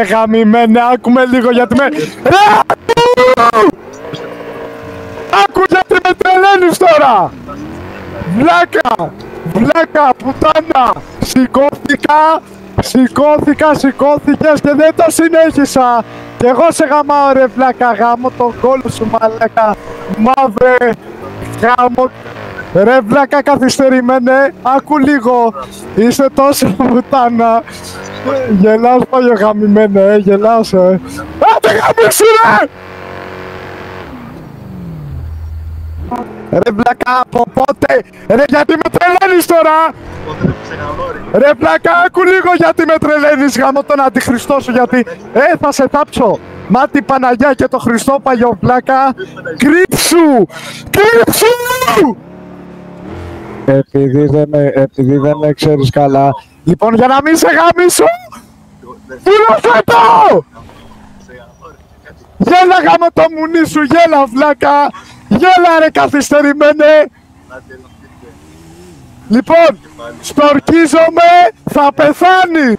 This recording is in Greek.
Γαμημένε, άκουμε λίγο γιατί με... Άκου γιατί με τρελαίνεις τώρα! Βλάκα! Βλάκα, πουτάνα! Σηκώθηκες και δεν το συνέχισα! Κι εγώ σε γαμάω ρε βλάκα, γάμω τον κόλο σου μαλάκα! Μαύρε! Γάμω... Ρε βλάκα καθυστερημένε, άκου λίγο! Είσαι τόσο πουτάνα! Γελάς πάλι γαμημένε, γελάς Άντε γαμίσου ρε! Ρε βλάκα από πότε! Ρε γιατί με τρελαίνεις τώρα! Ρε βλάκα άκου λίγο γιατί με τρελαίνεις γάμο τον αντιχριστό σου γιατί θα σε τάψω! Μάτι Παναγιά και το Χριστό παλιό βλάκα! Κρύψου! Κρύψου! Επειδή δεν με ξέρεις καλά. Λοιπόν για να μην σε γαμίσω! Πούλωσε το! Γέλα γάμο το μουνί σου, γέλα βλάκα! Γέλα ρε καθυστερημένε! Λοιπόν, στορκίζομαι, θα πεθάνει!